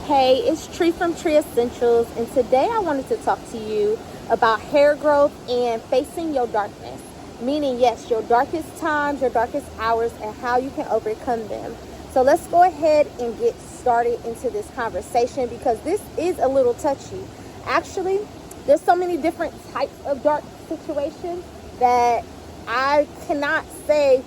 Hey, it's Tree from Tree Essentials, and today I wanted to talk to you about hair growth and facing your darkness. Meaning, yes, your darkest times, your darkest hours, and how you can overcome them. So let's go ahead and get started into this conversation because this is a little touchy. Actually, there's so many different types of dark situations that I cannot say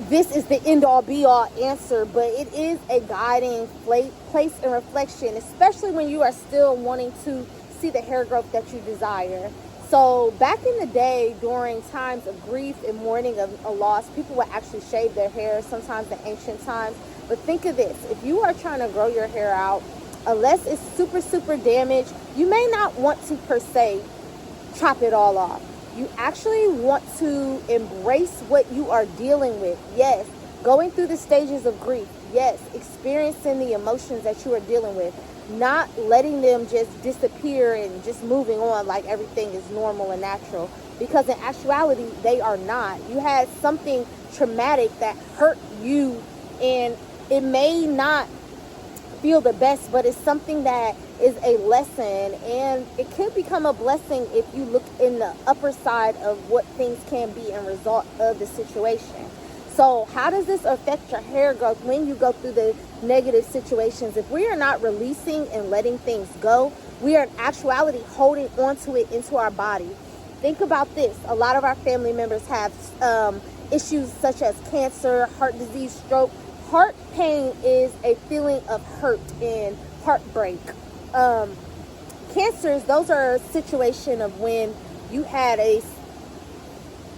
this is the end-all be-all answer, but it is a guiding place and reflection, especially when you are still wanting to see the hair growth that you desire. So back in the day, during times of grief and mourning of a loss, people would actually shave their hair, sometimes in ancient times. But think of this, if you are trying to grow your hair out, unless it's super damaged, you may not want to per se chop it all off. You actually want to embrace what you are dealing with. Yes, going through the stages of grief. Yes, experiencing the emotions that you are dealing with. Not letting them just disappear and just moving on like everything is normal and natural. Because in actuality, they are not. You had something traumatic that hurt you, and it may not feel the best, but it's something that is a lesson, and it could become a blessing if you look in the upper side of what things can be and result of the situation. So how does this affect your hair growth when you go through the negative situations? If we are not releasing and letting things go, we are in actuality holding on to it into our body. Think about this. A lot of our family members have issues such as cancer, heart disease, stroke. Heart pain is a feeling of hurt and heartbreak. Cancers, those are a situation of when you had a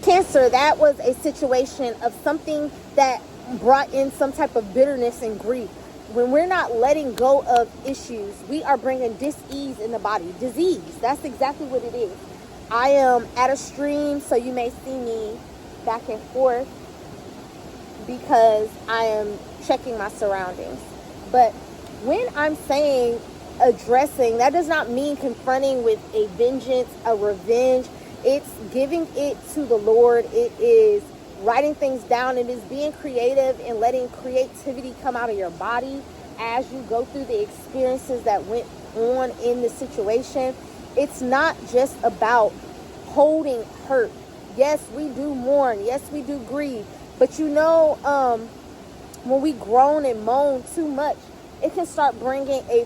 cancer. That was a situation of something that brought in some type of bitterness and grief. When we're not letting go of issues, we are bringing dis-ease in the body. Disease, that's exactly what it is. I am at a stream, so you may see me back and forth because I am checking my surroundings. But when I'm saying addressing, that does not mean confronting with a vengeance, a revenge. It's giving it to the Lord. It is writing things down. It is being creative and letting creativity come out of your body as you go through the experiences that went on in the situation. It's not just about holding hurt. Yes, we do mourn. Yes, we do grieve. But when we groan and moan too much, it can start bringing a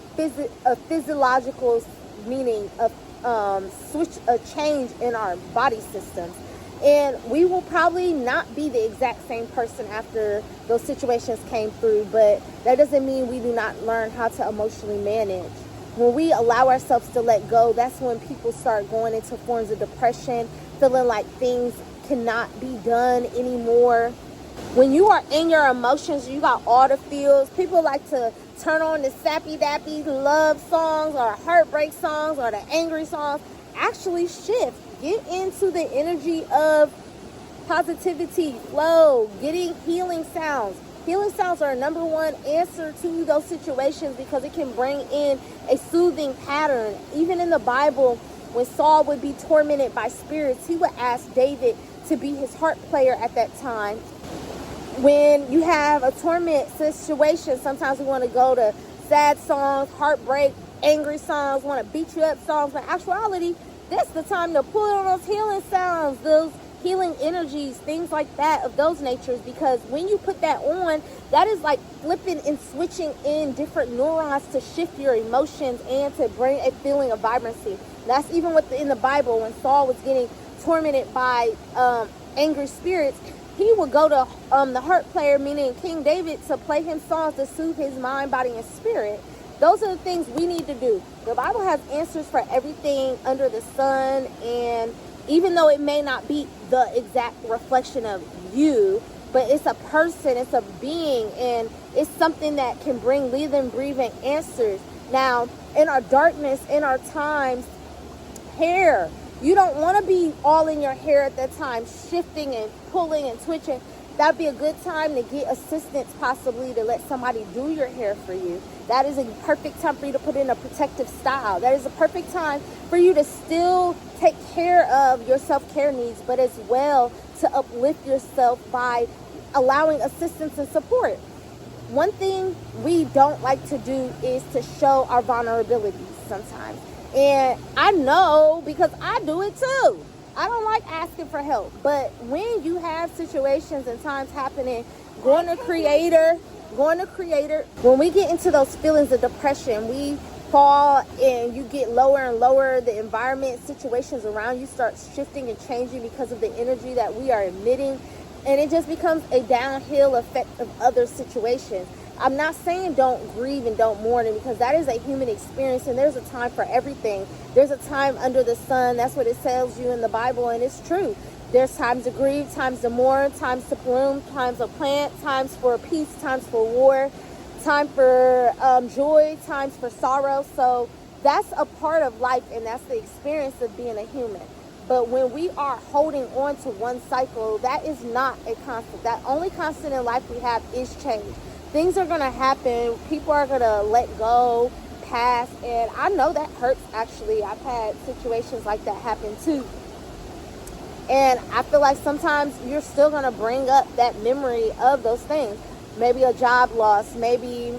physiological meaning of a change in our body systems. And we will probably not be the exact same person after those situations came through, but that doesn't mean we do not learn how to emotionally manage. When we allow ourselves to let go, that's when people start going into forms of depression, feeling like things cannot be done anymore. When you are in your emotions, you got all the feels. People like to turn on the sappy-dappy love songs or heartbreak songs or the angry songs. Actually shift. Get into the energy of positivity, flow, getting healing sounds. Healing sounds are a number one answer to those situations because it can bring in a soothing pattern. Even in the Bible, when Saul would be tormented by spirits, he would ask David to be his harp player at that time. When you have a torment situation, sometimes we want to go to sad songs, heartbreak, angry songs, want to beat you up songs. But in actuality, that's the time to pull on those healing sounds, those healing energies, things like that of those natures. Because when you put that on, that is like flipping and switching in different neurons to shift your emotions and to bring a feeling of vibrancy. That's even in the Bible when Saul was getting tormented by angry spirits. He would go to the harp player, meaning King David, to play him songs to soothe his mind, body, and spirit. Those are the things we need to do. The Bible has answers for everything under the sun, and even though it may not be the exact reflection of you, but it's a person, it's a being, and it's something that can bring living, breathing answers. Now, in our darkness, in our times, hair. You don't want to be all in your hair at that time, shifting and pulling and twitching. That'd be a good time to get assistance, possibly to let somebody do your hair for you. That is a perfect time for you to put in a protective style. That is a perfect time for you to still take care of your self-care needs, but as well to uplift yourself by allowing assistance and support. one thing we don't like to do is to show our vulnerabilities sometimes. And I know because I do it too. I don't like asking for help. But when you have situations and times happening, going to Creator, when we get into those feelings of depression, we fall and you get lower and lower. The environment, situations around you start shifting and changing because of the energy that we are emitting. And it just becomes a downhill effect of other situations. I'm not saying don't grieve and don't mourn, because that is a human experience, and there's a time for everything. There's a time under the sun. That's what it tells you in the Bible, and it's true. There's times to grieve, times to mourn, times to bloom, times to plant, times for peace, times for war, time for joy, times for sorrow. So that's a part of life, and that's the experience of being a human. But when we are holding on to one cycle, that is not a constant. That only constant in life we have is change. Things are going to happen. People are going to let go, pass. And I know that hurts, actually. I've had situations like that happen too. And I feel like sometimes you're still going to bring up that memory of those things. Maybe a job loss. Maybe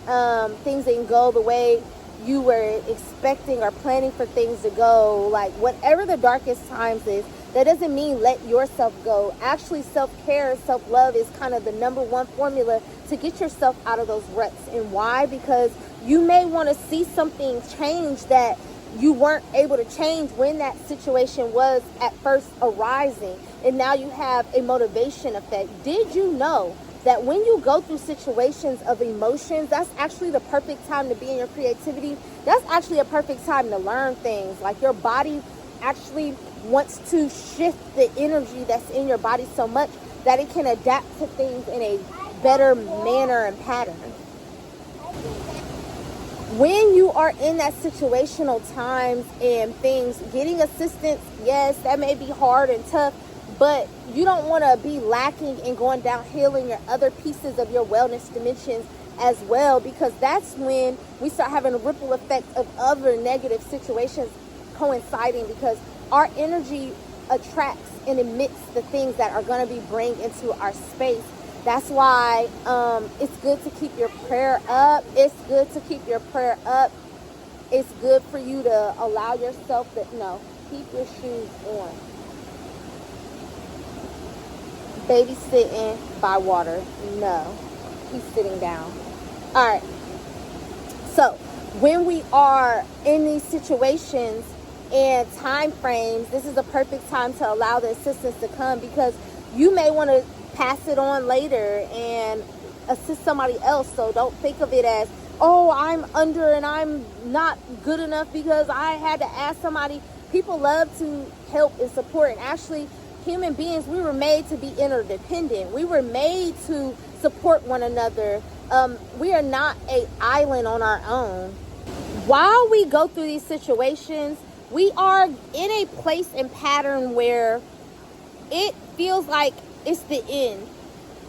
things didn't go the way you were expecting or planning for things to go. Like whatever the darkest times is, that doesn't mean let yourself go. Actually, self-care, self-love is kind of the number one formula to get yourself out of those ruts. And why? Because you may want to see something change that you weren't able to change when that situation was at first arising. And now you have a motivation effect. Did you know that when you go through situations of emotions, that's actually the perfect time to be in your creativity? That's actually a perfect time to learn things. Like your body actually wants to shift the energy that's in your body so much that it can adapt to things in a better manner and pattern. When you are in that situational times and things, getting assistance, yes, that may be hard and tough, but you don't want to be lacking and going downhill in your other pieces of your wellness dimensions as well, because that's when we start having a ripple effect of other negative situations coinciding, because our energy attracts and emits the things that are going to be bring into our space. That's why it's good to keep your prayer up. It's good to keep your prayer up. It's good for you to allow yourself to, keep your shoes on. Baby sitting by water. No, he's sitting down. All right. So when we are in these situations and time frames, this is the perfect time to allow the assistance to come, because you may want to pass it on later and assist somebody else. So don't think of it as, oh, I'm under and I'm not good enough because I had to ask somebody. People love to help and support, and actually human beings, we were made to be interdependent. We were made to support one another. We are not an island on our own. While we go through these situations, we are in a place and pattern where it feels like it's the end.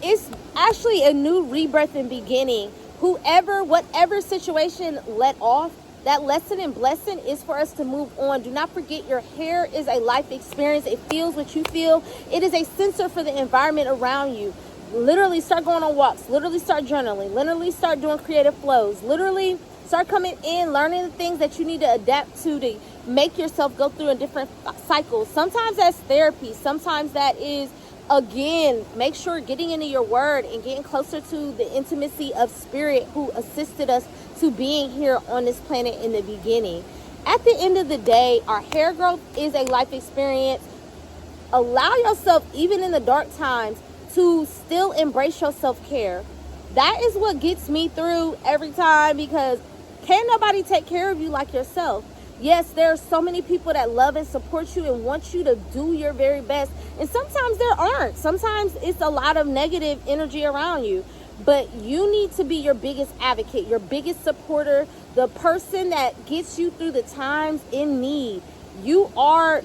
It's actually a new rebirth and beginning. Whatever situation let off, that lesson and blessing is for us to move on. Do not forget, your hair is a life experience. It feels what you feel. It is a sensor for the environment around you. Literally start going on walks. Literally start journaling. Literally start doing creative flows. Literally start coming in, learning the things that you need to adapt to make yourself go through in different cycles. Sometimes that's therapy. Sometimes that is, again, make sure getting into your word and getting closer to the intimacy of spirit who assisted us to being here on this planet in the beginning. At the end of the day, our hair growth is a life experience. Allow yourself, even in the dark times, to still embrace your self-care. That is what gets me through every time, because can't nobody take care of you like yourself. Yes, there are so many people that love and support you and want you to do your very best. And sometimes there aren't. Sometimes it's a lot of negative energy around you. But you need to be your biggest advocate, your biggest supporter, the person that gets you through the times in need. You are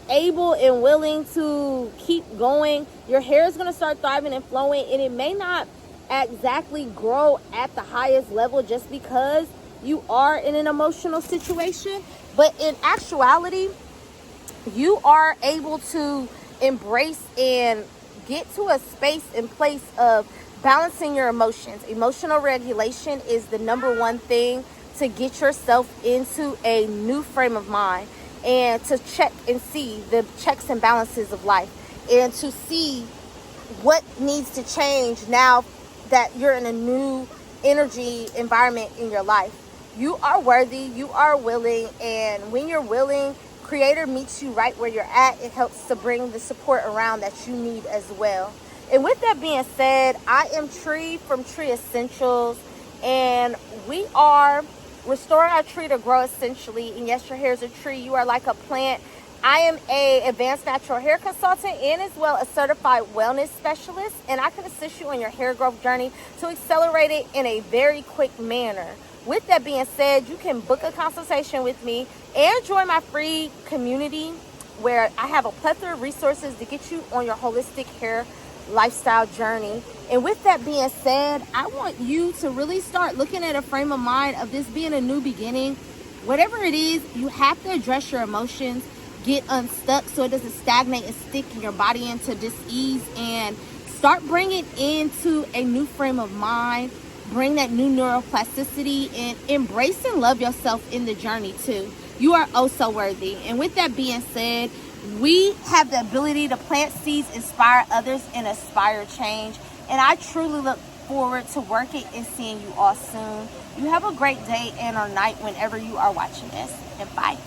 able and willing to keep going. Your hair is going to start thriving and flowing, and it may not exactly grow at the highest level just because you are in an emotional situation, but in actuality, you are able to embrace and get to a space and place of balancing your emotions. Emotional regulation is the number one thing to get yourself into a new frame of mind, and to check and see the checks and balances of life, and to see what needs to change now that you're in a new energy environment in your life. You are worthy, you are willing, and when you're willing, Creator meets you right where you're at. It helps to bring the support around that you need as well. And with that being said, I am Tree from Tree Essentials, and we are restoring our tree to grow essentially. And yes, your hair is a tree. You are like a plant. I am a advanced natural hair consultant and as well a certified wellness specialist, and I can assist you on your hair growth journey to accelerate it in a very quick manner. With that being said, you can book a consultation with me and join my free community where I have a plethora of resources to get you on your holistic hair lifestyle journey. And with that being said, I want you to really start looking at a frame of mind of this being a new beginning. Whatever it is, you have to address your emotions, get unstuck so it doesn't stagnate and stick in your body into dis-ease, and start bringing into a new frame of mind. Bring that new neuroplasticity and embrace and love yourself in the journey too. You are oh so worthy. And with that being said, we have the ability to plant seeds, inspire others, and aspire change. And I truly look forward to working and seeing you all soon. You have a great day and or night whenever you are watching this. And bye.